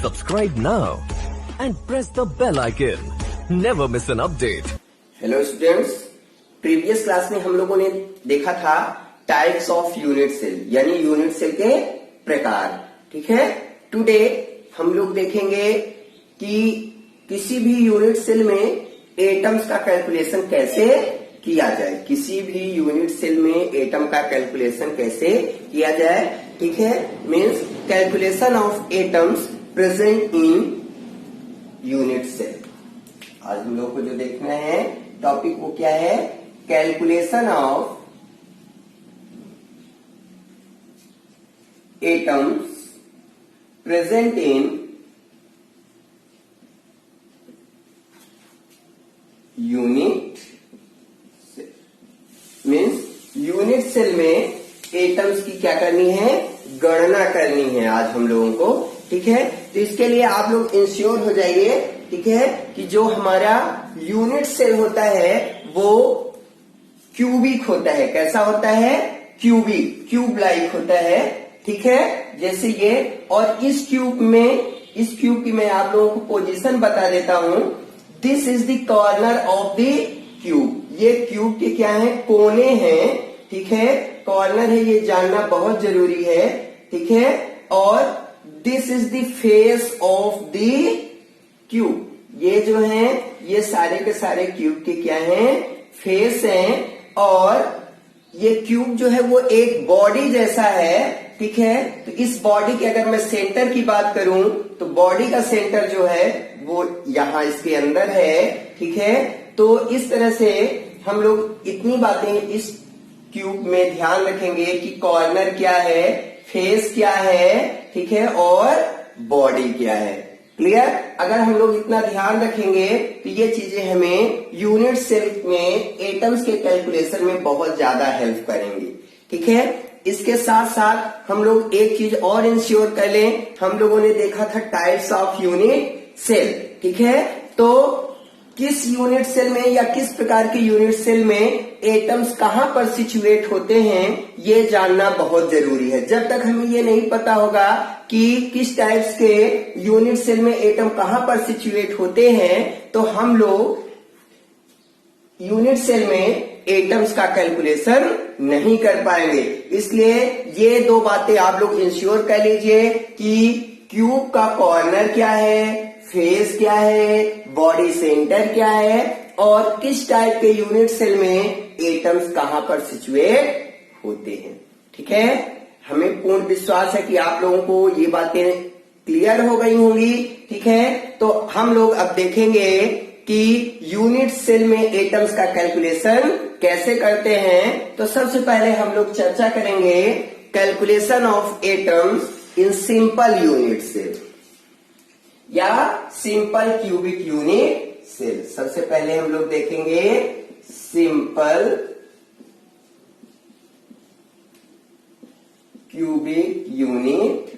Subscribe now and press the bell icon. Never miss an update. Hello students, previous class में हम लोगों ने देखा था टाइप्स ऑफ यूनिट सेल, यानी यूनिट सेल के प्रकार। ठीक है, टुडे हम लोग देखेंगे कि किसी भी यूनिट सेल में एटम्स का कैलकुलेशन कैसे किया जाए। किसी भी यूनिट सेल में एटम का कैलकुलेशन कैसे किया जाए। ठीक है, means calculation of atoms present in unit cell. आज हम लोग को जो देखना है टॉपिक वो क्या है, calculation of atoms present in unit cell. Means unit cell में एटम्स की क्या करनी है, गणना करनी है आज हम लोगों को। ठीक है, तो इसके लिए आप लोग इंश्योर हो जाइए, ठीक है, कि जो हमारा यूनिट सेल होता है वो क्यूबिक होता है। कैसा होता है, क्यूबिक, क्यूब लाइक होता है। ठीक है, जैसे ये, और इस क्यूब की मैं आप लोगों को पोजीशन बता देता हूं। This is the corner of the cube. ये क्यूब के क्या है, कोने हैं। ठीक है, कॉर्नर है, ये जानना बहुत जरूरी है। ठीक है, और this is the face of the cube. ये जो है ये सारे के सारे क्यूब के क्या हैं, फेस हैं। और ये क्यूब जो है वो एक बॉडी जैसा है। ठीक है, तो इस बॉडी के अगर मैं सेंटर की बात करूं तो बॉडी का सेंटर जो है वो यहां इसके अंदर है। ठीक है, तो इस तरह से हम लोग इतनी बातें इस क्यूब में ध्यान रखेंगे कि कॉर्नर क्या है, फेस क्या है, ठीक है, और बॉडी क्या है। क्लियर? अगर हम लोग इतना ध्यान रखेंगे तो ये चीजें हमें यूनिट सेल में एटम्स के कैलकुलेशन में बहुत ज्यादा हेल्प करेंगी। ठीक है, इसके साथ साथ हम लोग एक चीज और इंश्योर कर लें। हम लोगों ने देखा था टाइप्स ऑफ यूनिट सेल। ठीक है, तो किस यूनिट सेल में या किस प्रकार के यूनिट सेल में एटम्स कहां पर सिचुएट होते हैं ये जानना बहुत जरूरी है। जब तक हमें ये नहीं पता होगा कि किस टाइप्स के यूनिट सेल में एटम कहां पर सिचुएट होते हैं तो हम लोग यूनिट सेल में एटम्स का कैलकुलेशन नहीं कर पाएंगे। इसलिए ये दो बातें आप लोग इंश्योर कर लीजिए कि क्यूब का कॉर्नर क्या है, फेस क्या है, बॉडी सेंटर क्या है, और किस टाइप के यूनिट सेल में एटम्स कहां पर सिचुएट होते हैं। ठीक है, हमें पूर्ण विश्वास है कि आप लोगों को ये बातें क्लियर हो गई होंगी। ठीक है, तो हम लोग अब देखेंगे कि यूनिट सेल में एटम्स का कैलकुलेशन कैसे करते हैं। तो सबसे पहले हम लोग चर्चा करेंगे calculation of atoms in simple unit cell या सिंपल क्यूबिक यूनिट सेल। सबसे पहले हम लोग देखेंगे सिंपल क्यूबिक यूनिट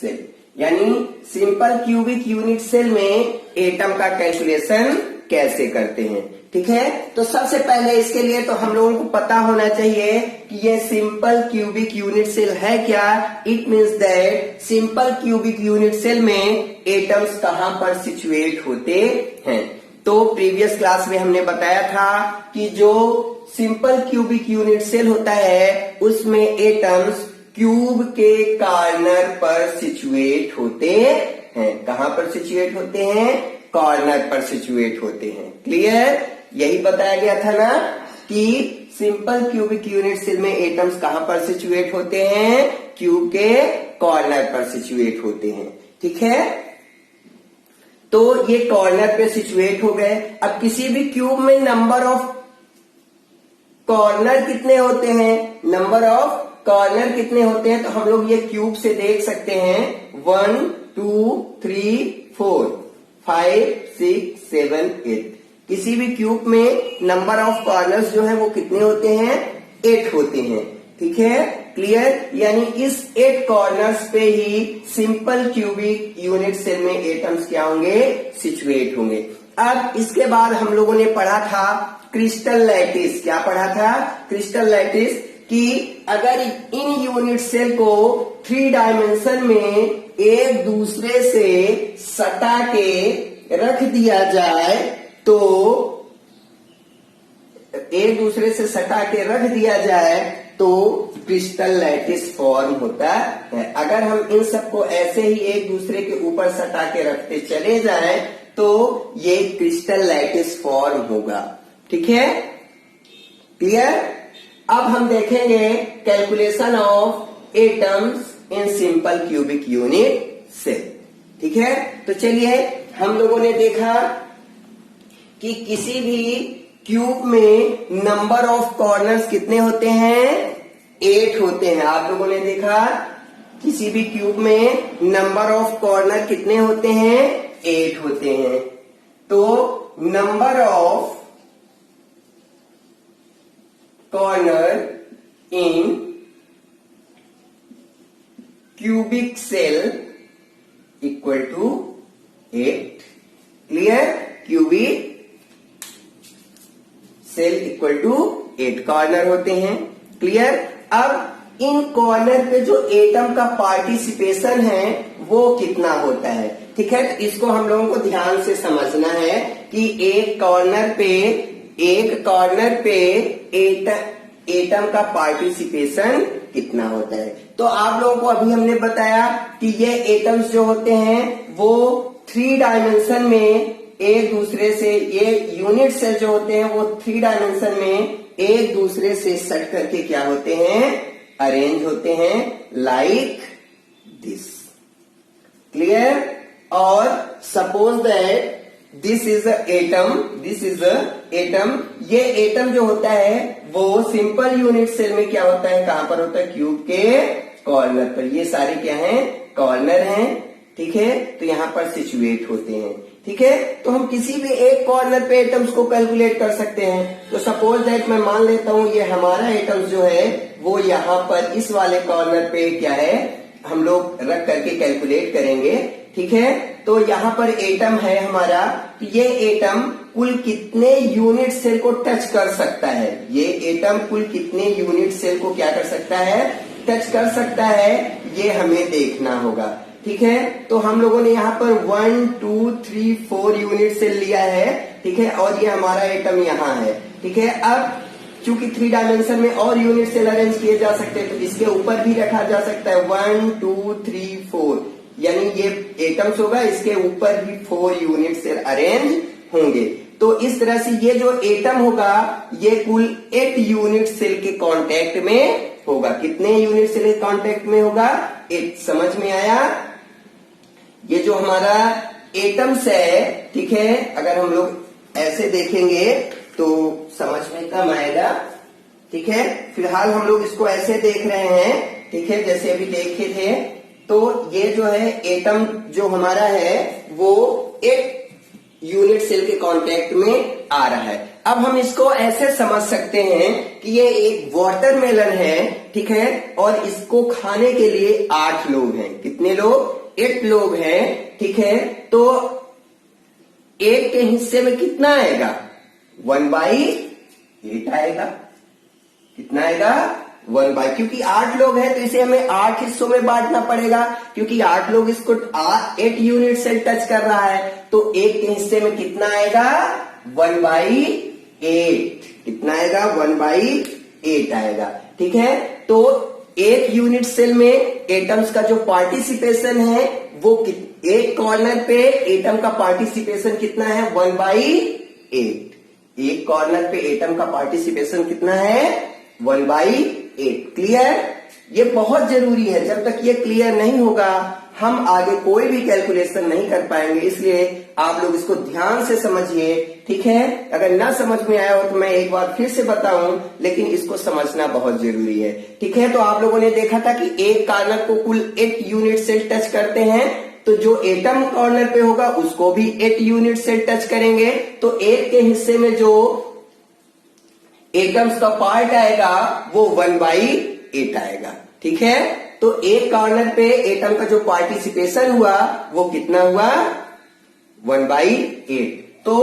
सेल, यानी सिंपल क्यूबिक यूनिट सेल में एटम का कैलकुलेशन कैसे करते हैं। ठीक है, तो सबसे पहले इसके लिए तो हम लोगों को पता होना चाहिए कि ये सिंपल क्यूबिक यूनिट सेल है क्या। It means that simple cubic unit cell में एटम्स कहां पर सिचुएट होते हैं। तो प्रीवियस क्लास में हमने बताया था कि जो सिंपल क्यूबिक यूनिट सेल होता है उसमें एटम्स क्यूब के कॉर्नर पर सिचुएट होते हैं। कहां पर सिचुएट होते हैं, कॉर्नर पर सिचुएट होते हैं। क्लियर? यही बताया गया था ना कि सिंपल क्यूबिक यूनिट सेल में एटम्स कहां पर सिचुएट होते हैं, क्यूब के कॉर्नर पर सिचुएट होते हैं। ठीक है, तो ये कॉर्नर पे सिचुएट हो गए। अब किसी भी क्यूब में नंबर ऑफ कॉर्नर कितने होते हैं, नंबर ऑफ कॉर्नर कितने होते हैं, तो हम लोग ये क्यूब से देख सकते हैं 1 2 3 4 5 6 7 8। किसी भी क्यूब में नंबर ऑफ कॉर्नर्स जो है वो कितने होते हैं, 8 होते हैं। ठीक है, क्लियर? यानी इस 8 कॉर्नर्स पे ही सिंपल क्यूबिक यूनिट सेल में एटम्स क्या होंगे, सिचुएट होंगे। अब इसके बाद हम लोगों ने पढ़ा था क्रिस्टल लैटिस। क्या पढ़ा था, क्रिस्टल लैटिस। कि अगर इन यूनिट सेल को 3 डायमेंशन में एक दूसरे से सटा के रख दिया जाए तो क्रिस्टल लैटिस फॉर्म होता है। अगर हम इन सबको ऐसे ही एक दूसरे के ऊपर सटा के रखते चले जाएं तो ये क्रिस्टल लैटिस फॉर्म होगा। ठीक है, क्लियर। अब हम देखेंगे calculation of atoms in simple cubic unit cell. ठीक है, तो चलिए हम लोगों ने देखा कि किसी भी क्यूब में नंबर ऑफ कॉर्नर्स कितने होते हैं, 8 होते हैं। आप लोगों ने देखा किसी भी क्यूब में नंबर ऑफ कॉर्नर कितने होते हैं, 8 होते हैं। तो number of corner in cubic cell equal to 8। Clear, cubic cell equal to 8 corner होते हैं। क्लियर। अब इन कॉर्नर पे जो एटम का पार्टिसिपेशन है वो कितना होता है। ठीक है, तो इसको हम लोगों को ध्यान से समझना है कि एक कॉर्नर पे एटम का पार्टिसिपेशन कितना होता है। तो आप लोगों को अभी हमने बताया कि ये एटम्स जो होते हैं वो 3 डायमेंशन में एक दूसरे से, ये यूनिट सेल जो होते हैं वो 3 डायमेंशन में एक दूसरे से सट करके क्या होते हैं, अरेंज होते हैं लाइक दिस। क्लियर। और suppose that this is a atom, ये एटम जो होता है वो सिंपल यूनिट सेल में क्या होता है, कहां पर होता है, क्यूब के कॉर्नर पर। ये सारे क्या हैं, कॉर्नर हैं। ठीक है, तो यहां पर सिचुएट होते हैं। ठीक है, तो हम किसी भी एक कॉर्नर पे एटम्स को कैलकुलेट कर सकते हैं। तो सपोज दैट मैं मान लेता हूं ये हमारा एटम्स जो है वो यहाँ पर इस वाले कॉर्नर पे क्या है, हम लोग रख करके कैलकुलेट करेंगे। ठीक है, तो यहाँ पर एटम है हमारा, तो ये एटम कुल कितने यूनिट सेल को टच कर सकता है, ये एटम कुल कितने यूनिट सेल को क्या कर सकता है, टच कर सकता है, ये हमें देखना होगा। ठीक है, तो हम लोगों ने यहाँ पर 1 2 3 4 यूनिट सेल लिया है। ठीक है, और ये हमारा एटम यहाँ है। ठीक है, अब चूंकि 3 डायमेंशन में और यूनिट सेल अरेंज किए जा सकते हैं तो इसके ऊपर भी रखा जा सकता है 1 2 3 4, यानी ये एटम्स होगा, इसके ऊपर भी 4 यूनिट सेल अरेंज होंगे। तो इस तरह से ये जो एटम होगा ये कुल 8 यूनिट सेल के कांटेक्ट में होगा। कितने यूनिट सेल के कांटेक्ट में होगा, 8। समझ में आया। ये जो हमारा एटम्स है, ठीक है, अगर हम लोग ऐसे देखेंगे तो समझ में कम आएगा। ठीक है, फिलहाल हम लोग इसको ऐसे देख रहे हैं। ठीक है, जैसे अभी देखे थे, तो ये जो है एटम जो हमारा है वो एक यूनिट सेल के कांटेक्ट में आ रहा है। अब हम इसको ऐसे समझ सकते हैं कि ये एक वाटरमेलन है। ठीक है, और इसको खाने के लिए 8 लोग हैं। कितने लोग, 8 लोग हैं। ठीक है, तो 8 के हिस्से में कितना आएगा, 1/8 आएगा। कितना आएगा, 1/8, क्योंकि 8 लोग हैं तो इसे हमें 8 हिस्सों में बांटना पड़ेगा, क्योंकि 8 लोग इसको 8 यूनिट सेल टच कर रहा है। तो 1 के हिस्से में कितना आएगा, 1/8। कितना आएगा, 1/8 आएगा। ठीक है, तो एक यूनिट सेल में एटम्स का जो पार्टिसिपेशन है वो एक कॉर्नर पे एटम का पार्टिसिपेशन कितना है, 1/8। एक कॉर्नर पे एटम का पार्टिसिपेशन कितना है, 1/8। क्लियर। ये बहुत जरूरी है, जब तक ये क्लियर नहीं होगा हम आगे कोई भी कैलकुलेशन नहीं कर पाएंगे। इसलिए आप लोग इसको ध्यान से समझिए। ठीक है, अगर ना समझ में आया हो तो मैं एक बार फिर से बताऊं, लेकिन इसको समझना बहुत जरूरी है। ठीक है, तो आप लोगों ने देखा था कि एक कॉर्नर को कुल 8 यूनिट सेल टच करते हैं, तो जो एटम कॉर्नर पे होगा उसको भी 8 यूनिट सेल टच करेंगे। तो 8 के हिस्से में जो एटम्स का पार्ट आएगा वो 1/8 आएगा। ठीक है, तो एक कॉर्नर पे एटम का जो पार्टिसिपेशन हुआ वो कितना हुआ, 1/8। तो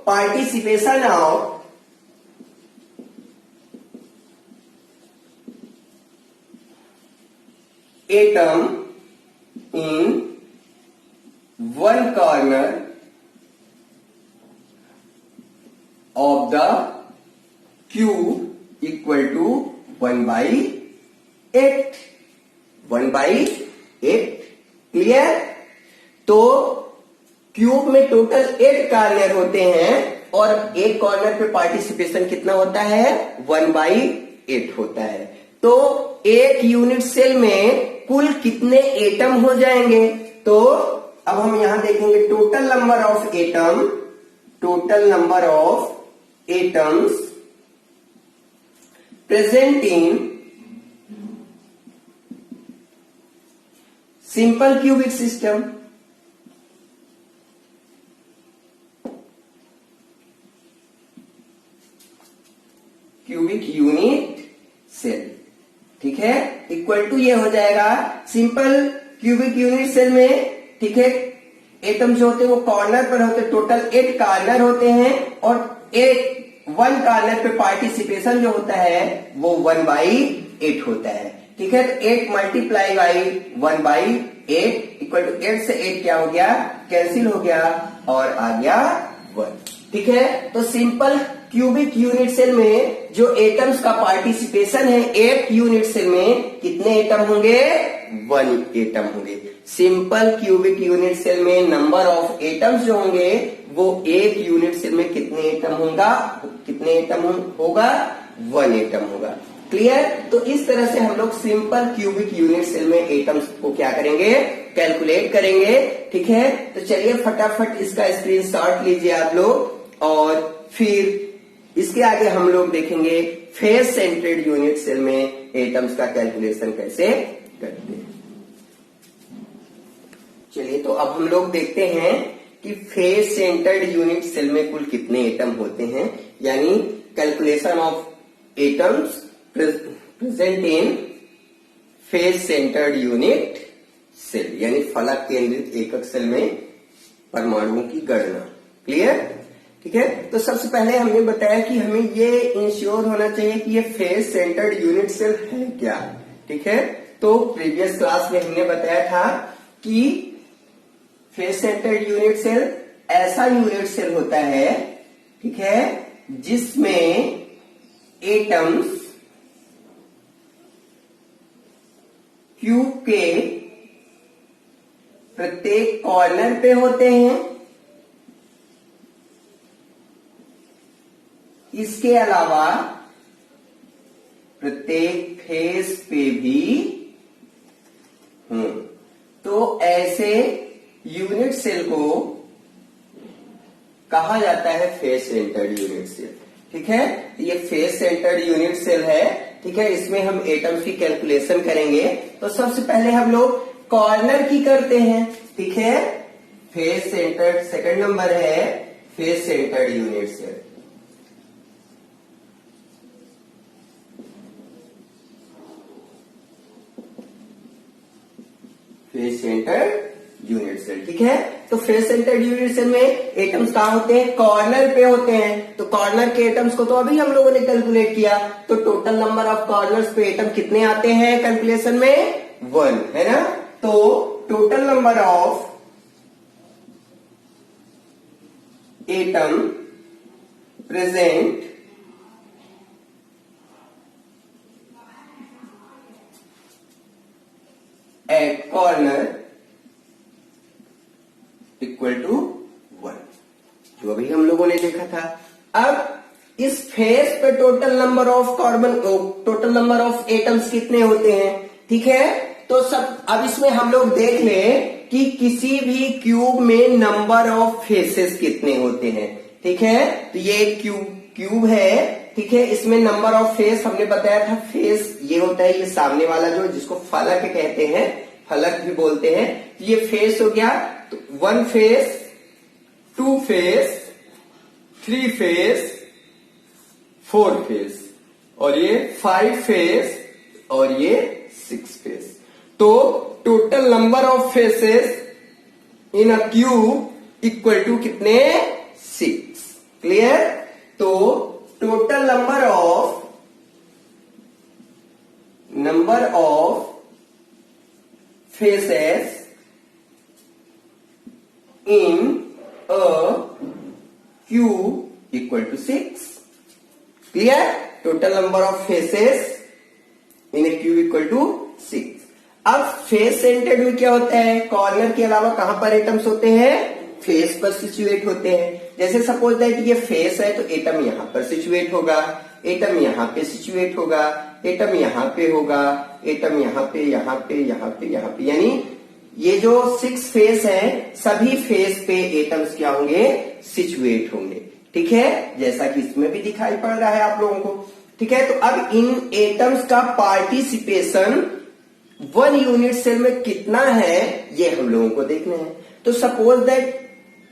participation of atom in one corner of the cube equal to 1/8। 1/8 clear. तो क्यूब में टोटल 8 कॉर्नर होते हैं और एक कॉर्नर पे पार्टिसिपेशन कितना होता है? 1/8 होता है। तो एक यूनिट सेल में कुल कितने एटम हो जाएंगे? तो अब हम यहां देखेंगे total number of atom, total number of atoms present in simple cubic system. Cubic unit cell, ठीक है, इक्वल टू ये हो जाएगा सिंपल क्यूबिक यूनिट सेल में, ठीक है, एटम जो होते हैं वो कॉर्नर पर होते हैं, टोटल 8 कॉर्नर होते हैं और वन कॉर्नर पे पार्टिसिपेशन जो होता है वो 1/8 होता है, ठीक है। तो 8 मल्टीप्लाई बाई 1/8 इक्वल टू 8 से 8 क्या हो गया? कैंसिल हो गया और आ गया 1, ठीक है। तो सिंपल क्यूबिक यूनिट सेल में जो एटम्स का पार्टिसिपेशन है, एक यूनिट सेल में कितने एटम होंगे? 1 एटम होंगे। सिंपल क्यूबिक यूनिट सेल में नंबर ऑफ एटम्स जो होंगे वो एक यूनिट सेल में कितने एटम होगा? 1 एटम होगा। क्लियर। तो इस तरह से हम लोग सिंपल क्यूबिक यूनिट सेल में एटम्स को क्या करेंगे? कैलकुलेट करेंगे, ठीक है। तो चलिए फटाफट इसका स्क्रीनशॉट लीजिए आप लोग और फिर इसके आगे हम लोग देखेंगे फेस सेंटर्ड यूनिट सेल में एटम्स का कैलकुलेशन कैसे करते हैं। चलिए तो अब हम लोग देखते हैं कि फेस सेंटर्ड यूनिट सेल में कुल कितने एटम होते हैं, यानी calculation of atoms present in face centred unit cell, यानी फलक केंद्रित एकक सेल में परमाणुओं की गणना। क्लियर, ठीक है। तो सबसे पहले हमने बताया कि हमें ये इंश्योर होना चाहिए कि ये फेस सेंटर्ड यूनिट सेल है क्या, ठीक है। तो प्रीवियस क्लास में हमने बताया था कि फेस सेंटर्ड यूनिट सेल ऐसा यूनिट सेल होता है, ठीक है, जिसमें एटम्स क्यूब के प्रत्येक कॉर्नर पे होते हैं। इसके अलावा प्रत्येक फेस पे भी तो ऐसे यूनिट सेल को कहा जाता है फेस सेंटर्ड यूनिट सेल, ठीक है। ये फेस सेंटर्ड यूनिट सेल है, ठीक है। इसमें हम एटम्स की कैलकुलेशन करेंगे। तो सबसे पहले हम लोग कॉर्नर की करते हैं, ठीक है। फेस सेंटर्ड सेकंड नंबर है face centred unit cell. Face centred unit cell, ठीक है। तो फेस सेंटर्ड यूनिट सेल में एटम्स कहां होते हैं? कॉर्नर पे होते हैं। तो कॉर्नर के एटम्स को तो अभी हम लोगों ने कैलकुलेट किया। तो टोटल नंबर ऑफ कॉर्नर्स पे एटम कितने आते हैं कैलकुलेशन में? 1, है ना। तो total number of atom present at corner equal to 1, जो अभी हम लोगों ने देखा था। अब इस फेस पे टोटल नंबर ऑफ एटम्स कितने होते हैं, ठीक है। तो सब अब इसमें हम लोग देख लें कि किसी भी क्यूब में नंबर ऑफ फेसेस कितने होते हैं, ठीक है। तो ये एक क्यूब है, ठीक है। इसमें नंबर ऑफ फेस हमने बताया था, फेस ये होता है ये सामने वाला जो जिसको फलक कहते हैं, फलक भी बोलते हैं। तो ये फेस हो गया। तो 1 फेस, 2 फेस, 3 फेस, 4 फेस और ये 5 फेस और ये 6 फेस। तो total number of faces in a cube equal to कितने? 6। क्लियर। तो total number of faces in a cube equal to 6। Clear? Total number of faces in a cube equal to 6। अब face centred में क्या होता है? Corner के अलावा कहां पर एटम्स होते हैं? फेस पर सिचुएट होते हैं। जैसे सपोज दैट ये फेस है तो एटम यहां पर सिचुएट होगा, एटम यहां पे सिचुएट होगा, एटम यहां पे होगा, एटम यहां पे, यहां पे, यहां पे, यहां पे, यानी ये जो 6 फेस है सभी फेस पे एटम्स क्या होंगे? सिचुएट होंगे। ठीक है, जैसा कि इसमें भी दिखाई पड़ रहा है आप लोगों को। ठीक है, तो अब इन एटम्स का पार्टिसिपेशन 1 यूनिट सेल में कितना है ये हम लोगों को देखना है। तो सपोज दैट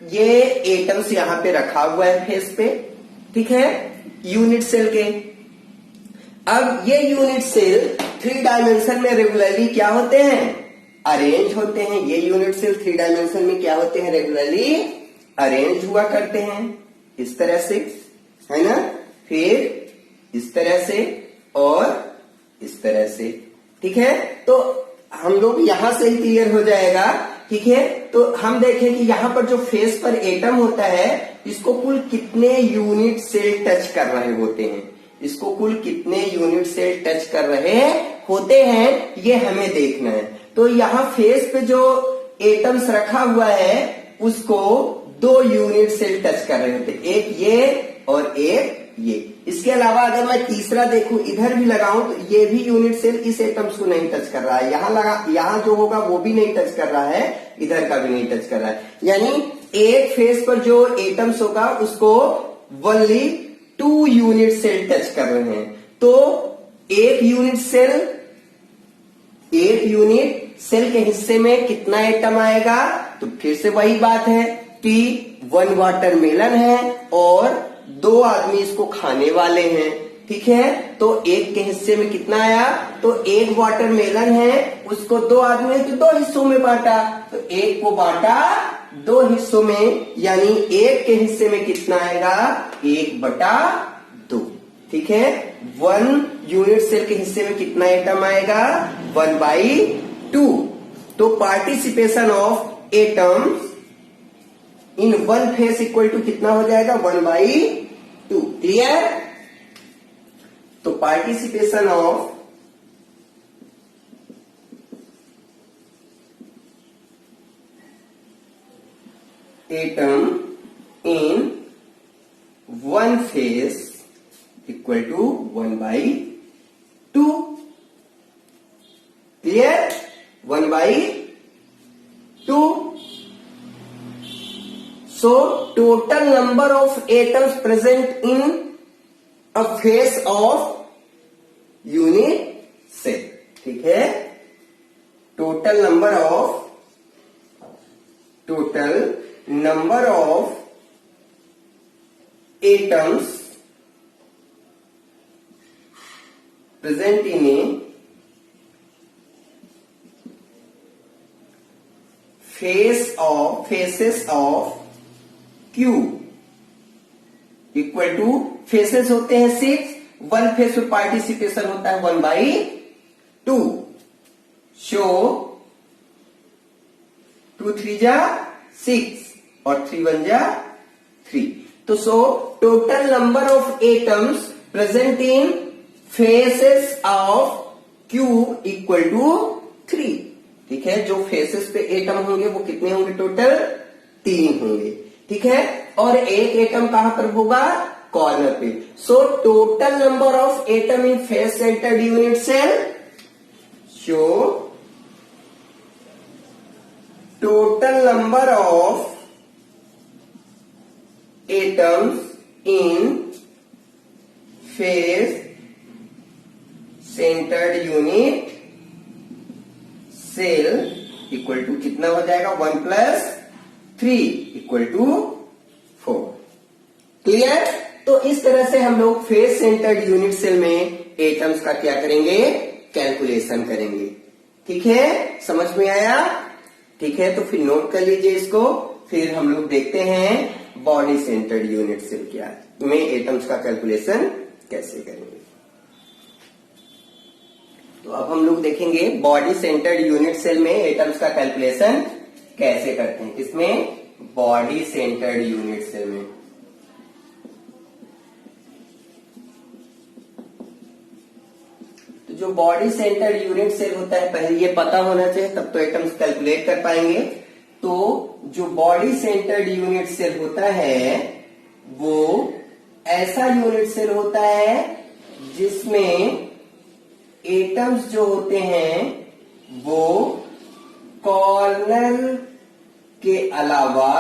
ये एटम्स यहां पे रखा हुआ है फेस पे, ठीक है, यूनिट सेल के। अब ये यूनिट सेल 3 डायमेंशन में रेगुलरली क्या होते हैं? अरेंज होते हैं। ये यूनिट सेल 3 डायमेंशन में क्या होते हैं? रेगुलरली अरेंज हुआ करते हैं, इस तरह से, है ना, फिर इस तरह से और इस तरह से। ठीक है, तो हम लोग यहां से ही क्लियर हो जाएगा। ठीक है, तो हम देखें कि यहां पर जो फेस पर एटम होता है इसको कुल कितने यूनिट सेल टच कर रहे होते हैं, इसको कुल कितने यूनिट सेल टच कर रहे होते हैं ये हमें देखना है। तो यहां फेस पे जो एटम्स रखा हुआ है उसको 2 यूनिट सेल टच कर रहे होते हैं, एक ये और एक ये। इसके अलावा अगर मैं तीसरा देखूं, इधर भी लगाऊं तो ये भी यूनिट सेल इस एटम्स को नहीं टच कर रहा है, यहां जो होगा वो भी नहीं टच कर रहा है, इधर का भी नहीं टच कर रहा है। यानी एक फेस पर जो एटम्स होगा उसको ओनली 2 यूनिट सेल टच कर रहे हैं। तो एक यूनिट सेल के हिस्से में कितना एटम आएगा? तो फिर से वही बात है कि 1 वाटरमेलन है और 2 आदमी इसको खाने वाले हैं। ठीक है, तो एक के हिस्से में कितना आया? तो 1 वाटरमेलन है, उसको 2 आदमी है तो 2 हिस्सों में बांटा, तो एक को बांटा 2 हिस्सों में, यानी एक के हिस्से में कितना आएगा? 1/2। ठीक है, 1 यूनिट सेल के हिस्से में कितना एटम आएगा? 1/2। तो participation of atoms in 1 face equal to कितना हो जाएगा? 1/2। क्लियर? तो participation of atom in 1 face equal to 1/2। Clear? 1/2। So total number of atoms present in a phase of unit cell. ठीक है, total number of atoms present in a faces of cube equal to, faces होते हैं 6, 1 face में participation होता है 1/2। Show 2 3 जा 6 और 3 1 जा 3। तो so total number of atoms present in faces of cube equal to 3। ठीक है, जो फेसेस पे एटम होंगे वो कितने होंगे? टोटल 3 होंगे। ठीक है, और एक एटम कहां पर होगा? कॉर्नर पे। So total number of atom in face centred unit cell, so total number of atoms in face centred unit cell equal to कितना हो जाएगा? 1 + 3 इक्वल टू 4। क्लियर? तो इस तरह से हम लोग फेस सेंटर्ड यूनिट सेल में एटम्स का क्या करेंगे? कैलकुलेशन करेंगे। ठीक है, समझ में आया? ठीक है, तो फिर नोट कर लीजिए इसको। फिर हम लोग देखते हैं बॉडी सेंटर्ड यूनिट सेल क्या में एटम्स का कैलकुलेशन कैसे करेंगे। तो अब हम लोग देखेंगे बॉडी सेंटर्ड यूनिट सेल में एटम्स का कैलकुलेशन कैसे करते हैं। किसमें? बॉडी सेंटर्ड यूनिट सेल में। तो जो बॉडी सेंटर्ड यूनिट सेल होता है, पहले ये पता होना चाहिए, तब तो एटम्स कैलकुलेट कर पाएंगे। तो जो बॉडी सेंटर्ड यूनिट सेल होता है वो ऐसा यूनिट सेल होता है जिसमें एटम्स जो होते हैं वो कॉर्नर के अलावा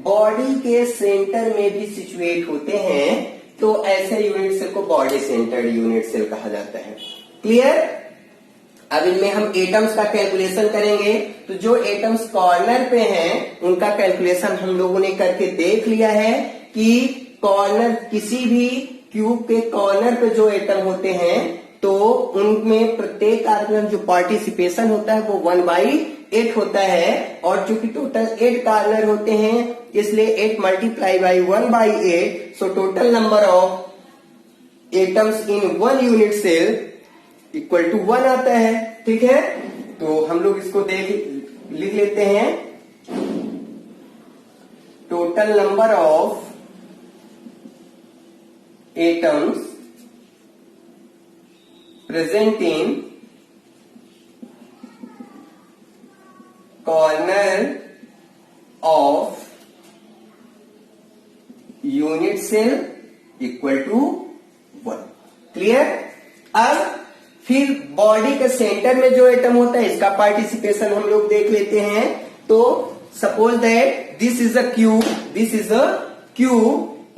बॉडी के सेंटर में भी सिचुएट होते हैं। तो ऐसे यूनिट सेल को बॉडी सेंटर्ड यूनिट सेल कहा जाता है। क्लियर? अब इनमें हम एटम्स का कैलकुलेशन करेंगे। तो जो एटम्स कॉर्नर पे हैं उनका कैलकुलेशन हम लोगों ने करके देख लिया है कि कॉर्नर, किसी भी क्यूब के कॉर्नर पे जो एटम होते हैं तो उनमें प्रत्येक कार्बन जो पार्टिसिपेशन होता है वो 1/8 होता है। और चूंकि टोटल 8 कॉर्नर होते हैं इसलिए 8 multiply by 1/8, so total number of atoms in one unit cell equal to 1 आता है। ठीक है, तो हम लोग इसको लिख लेते हैं। Total number of atoms present in corner of unit cell equal to 1। Clear? अब फिर बॉडी के सेंटर में जो एटम होता है इसका पार्टिसिपेशन हम लोग देख लेते हैं। तो suppose that this is a cube.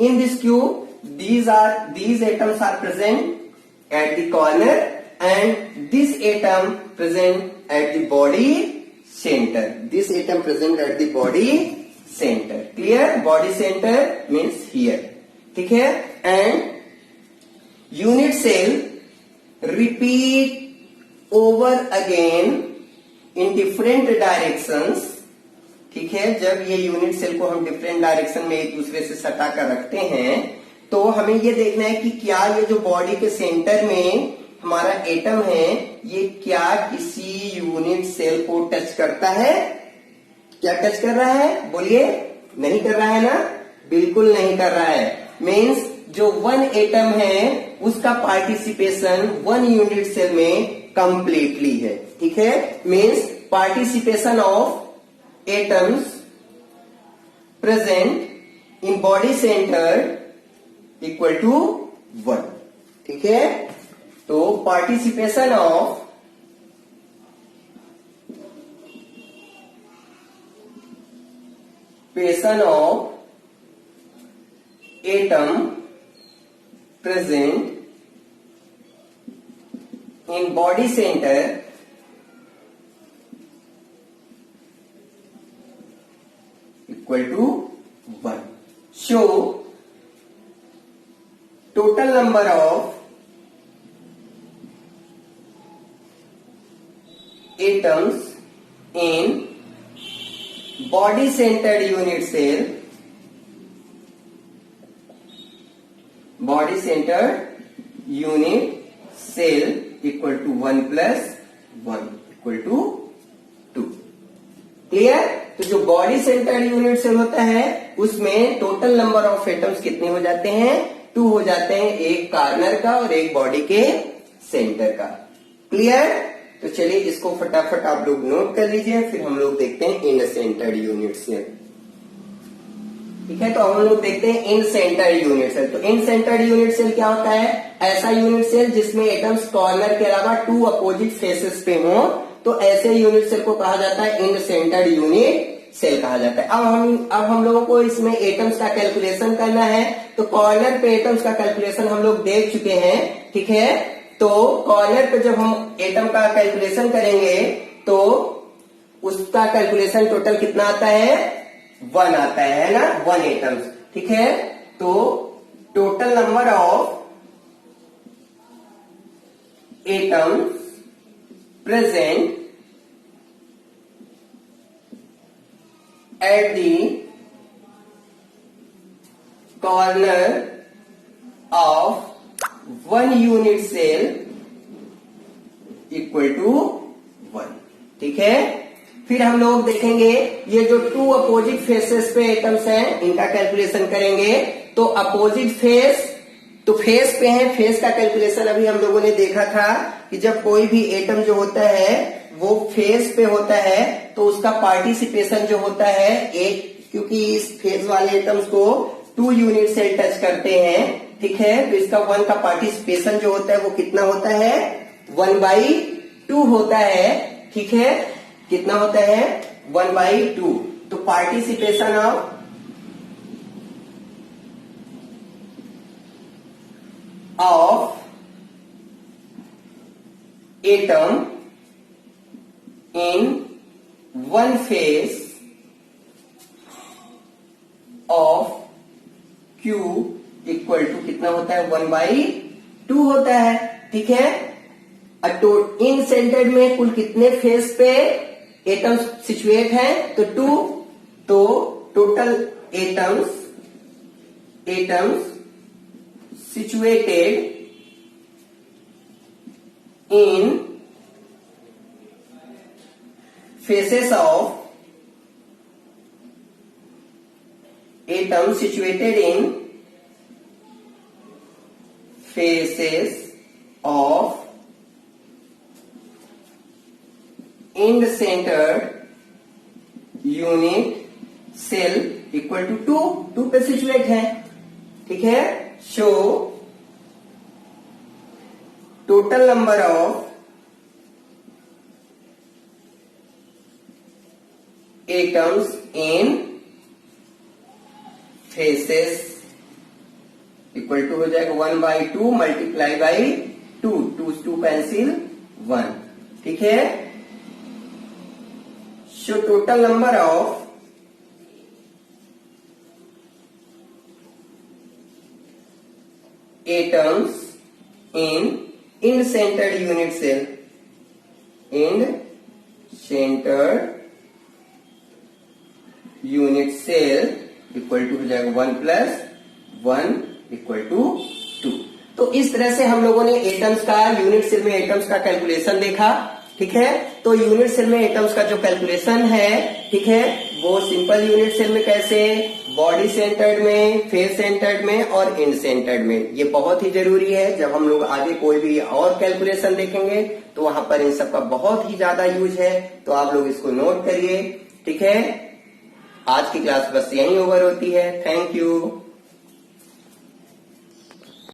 In this cube these atoms are present at the corner and this atom present at the body center. This atom present at the body center. Clear? Body center means here. ठीक है? And unit cell repeat over again in different directions. ठीक है, जब ये unit cell को हम different direction में एक दूसरे से सटा कर रखते हैं तो हमें ये देखना है कि क्या ये जो बॉडी के सेंटर में हमारा एटम है ये क्या किसी यूनिट सेल को टच करता है? क्या टच कर रहा है? बोलिए। नहीं कर रहा है ना? बिल्कुल नहीं कर रहा है। मीन्स जो वन एटम है उसका पार्टिसिपेशन वन यूनिट सेल में कंप्लीटली है। ठीक है, means participation of atoms present in body centre equal to 1। ठीक है, तो participation of atom present in body centre equal to 1। So total number of atoms in body centered unit cell equal to 1 plus 1 equal to 2। Clear? तो जो body centred unit cell होता है उसमें total number of atoms कितने हो जाते हैं? 2 हो जाते हैं, एक कॉर्नर का और एक बॉडी के सेंटर का। क्लियर? तो चलिए इसको फटाफट आप लोग नोट कर लीजिए, फिर हम लोग देखते हैं इन सेंटर्ड यूनिट सेल। ठीक है, तो हम लोग देखते हैं इन सेंटर्ड यूनिट सेल। तो इन सेंटर्ड यूनिट सेल क्या होता है? ऐसा यूनिट सेल जिसमें एटम्स कॉर्नर के अलावा 2 अपोजिट फेसेस पे हो, तो ऐसे यूनिट सेल को कहा जाता है इन सेंटर्ड यूनिट सेल कहा जाता है। अब हम लोगों को इसमें एटम्स का कैलकुलेशन करना है। तो कॉर्नर पे एटम्स का कैलकुलेशन हम लोग देख चुके हैं। ठीक है, तो कॉर्नर पे जब हम एटम का कैलकुलेशन करेंगे तो उसका कैलकुलेशन टोटल कितना आता है? 1 आता है ना, 1 एटम्स। ठीक है, तो total number of atoms present at the corner of 1 unit cell equal to 1। ठीक है, फिर हम लोग देखेंगे ये जो 2 अपोजिट फेसेस पे एटम्स हैं इनका कैलकुलेशन करेंगे। तो अपोजिट फेस, तो फेस पे है, फेस का कैलकुलेशन अभी हम लोगों ने देखा था कि जब कोई भी एटम जो होता है वो फेस पे होता है तो उसका पार्टिसिपेशन जो होता है एक, क्योंकि इस फेस वाले एटम्स को 2 यूनिट सेल टच करते हैं, ठीक है, तो इसका 1 का पार्टिसिपेशन जो होता है वो कितना होता है, 1/2 होता है। ठीक है, कितना होता है, 1/2। तो participation of atom in 1 face of Q equal to कितना होता है, 1/2 होता है। ठीक है, इन सेंटर्ड में कुल कितने फेस पे एटम्स सिचुएट हैं, तो 2। तो total atoms situated in faces of atoms situated in faces of end-centered unit cell equal to 2 पे सिचुएट है। ठीक है, so total number of atoms in faces equal to हो जाएगा 1/2 मल्टीप्लाई बाई 2, 2 पेंसिल 1। ठीक है, so total number of atoms in centred unit cell, in centred unit cell equal to हो जाएगा 1 + 1 इक्वल टू 2। तो इस तरह से हम लोगों ने एटम्स का, यूनिट सेल में एटम्स का कैलकुलेशन देखा। ठीक है, तो यूनिट सेल में एटम्स का जो कैलकुलेशन है, ठीक है, वो सिंपल यूनिट सेल में कैसे, बॉडी सेंटर्ड में, फेस सेंटर्ड में और एंड सेंटर्ड में। ये बहुत ही जरूरी है, जब हम लोग आगे कोई भी और कैलकुलेशन देखेंगे तो वहां पर इन सब का बहुत ही ज्यादा यूज है, तो आप लोग इसको नोट करिए। ठीक है, आज की क्लास बस यहीं ओवर होती है। Thank you.